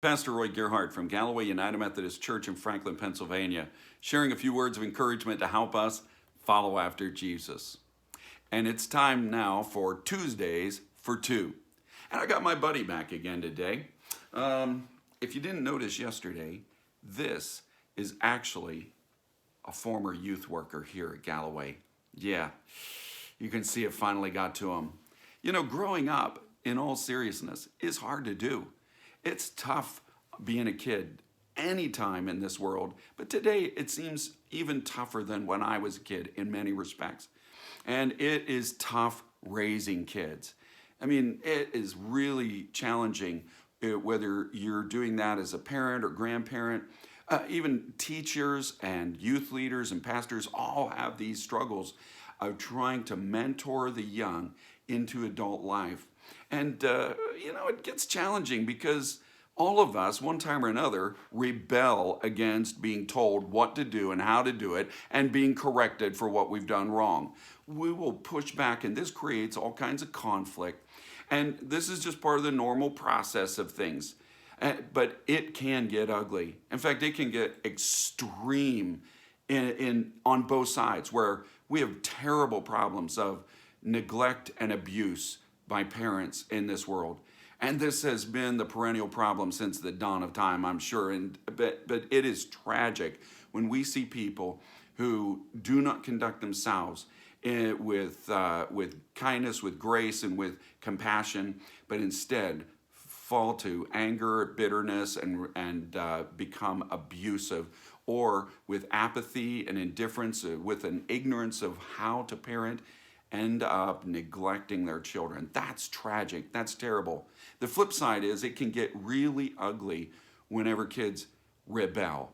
Pastor Roy Gerhardt from Galloway United Methodist Church in Franklin, Pennsylvania, sharing a few words of encouragement to help us follow after Jesus. And it's time now for Tuesdays for Two. And I got my buddy back again today. If you didn't notice yesterday, this is actually a former youth worker here at Galloway. Yeah, you can see it finally got to him. You know, growing up, in all seriousness, is hard to do. It's tough being a kid anytime in this world, but today it seems even tougher than when I was a kid in many respects. And it is tough raising kids. I mean, it is really challenging whether you're doing that as a parent or grandparent. Even teachers and youth leaders and pastors all have these struggles of trying to mentor the young into adult life. And, it gets challenging because all of us, one time or another, rebel against being told what to do and how to do it and being corrected for what we've done wrong. We will push back, and this creates all kinds of conflict. And this is just part of the normal process of things. But it can get ugly. In fact, it can get extreme on both sides, where we have terrible problems of neglect and abuse by parents in this world. And this has been the perennial problem since the dawn of time, I'm sure. But it is tragic when we see people who do not conduct themselves with kindness, with grace, and with compassion, but instead fall to anger, bitterness, and become abusive, or with apathy and indifference, with an ignorance of how to parent, end up neglecting their children. That's tragic. That's terrible. The flip side is it can get really ugly whenever kids rebel.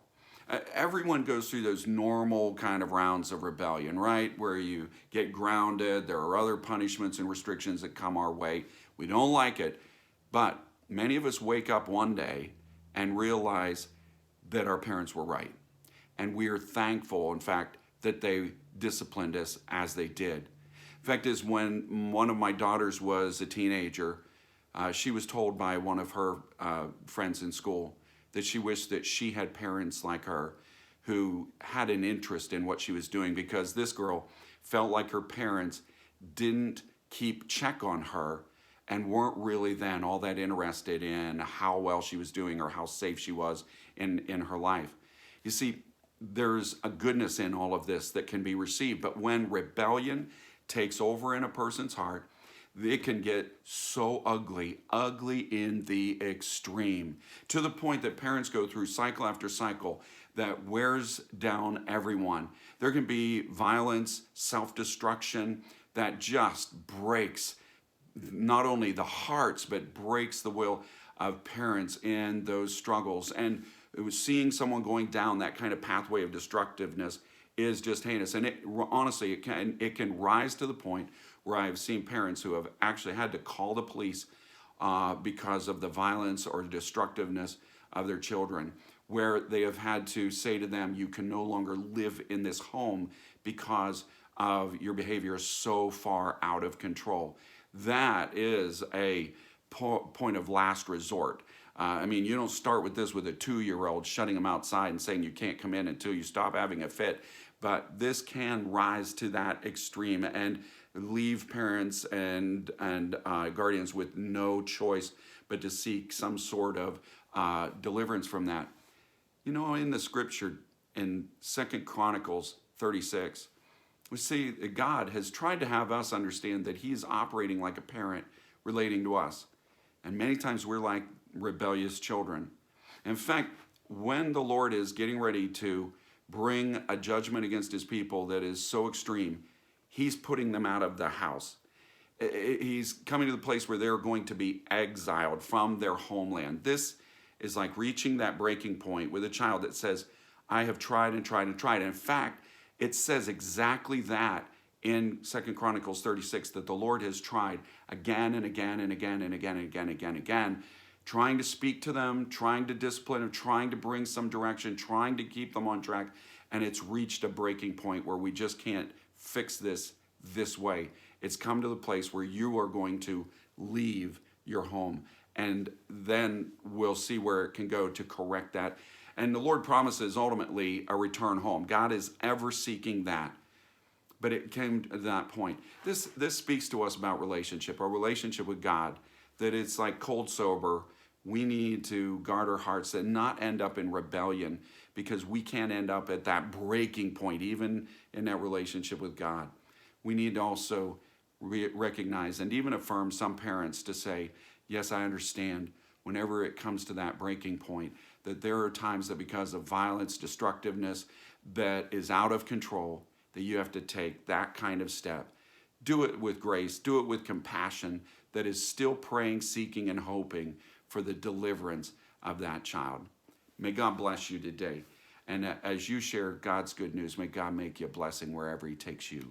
Everyone goes through those normal kind of rounds of rebellion, right? Where you get grounded, there are other punishments and restrictions that come our way. We don't like it, but many of us wake up one day and realize that our parents were right. And we are thankful, in fact, that they disciplined us as they did. Fact is, when one of my daughters was a teenager, she was told by one of her friends in school that she wished that she had parents like her who had an interest in what she was doing, because this girl felt like her parents didn't keep check on her and weren't really then all that interested in how well she was doing or how safe she was in her life. You see, there's a goodness in all of this that can be received, but when rebellion takes over in a person's heart, it can get so ugly in the extreme, to the point that parents go through cycle after cycle that wears down everyone. There can be violence, self-destruction that just breaks not only the hearts, but breaks the will of parents in those struggles. And seeing someone going down that kind of pathway of destructiveness is just heinous. And honestly, it can rise to the point where I've seen parents who have actually had to call the police because of the violence or destructiveness of their children, where they have had to say to them, you can no longer live in this home because of your behavior so far out of control. That is a point of last resort. You don't start with this with a 2-year-old, shutting them outside and saying you can't come in until you stop having a fit. But this can rise to that extreme and leave parents and guardians with no choice but to seek some sort of deliverance from that. You know, in the scripture, in 2 Chronicles 36, we see that God has tried to have us understand that He's operating like a parent relating to us. And many times we're like rebellious children. In fact, when the Lord is getting ready to bring a judgment against His people that is so extreme, He's putting them out of the house. He's coming to the place where they're going to be exiled from their homeland. This is like reaching that breaking point with a child that says, I have tried and tried and tried. And in fact, it says exactly that in 2 Chronicles 36, that the Lord has tried again and again and again and again and again and again and again, trying to speak to them, trying to discipline them, trying to bring some direction, trying to keep them on track. And it's reached a breaking point where we just can't fix this way. It's come to the place where you are going to leave your home and then we'll see where it can go to correct that. And the Lord promises ultimately a return home. God is ever seeking that. But it came to that point. This speaks to us about relationship, our relationship with God, that it's like cold sober. We need to guard our hearts and not end up in rebellion, because we can't end up at that breaking point, even in that relationship with God. We need to also recognize and even affirm some parents to say, yes, I understand whenever it comes to that breaking point, that there are times that because of violence, destructiveness that is out of control, that you have to take that kind of step. Do it with grace, do it with compassion, that is still praying, seeking, and hoping for the deliverance of that child. May God bless you today. And as you share God's good news, may God make you a blessing wherever He takes you.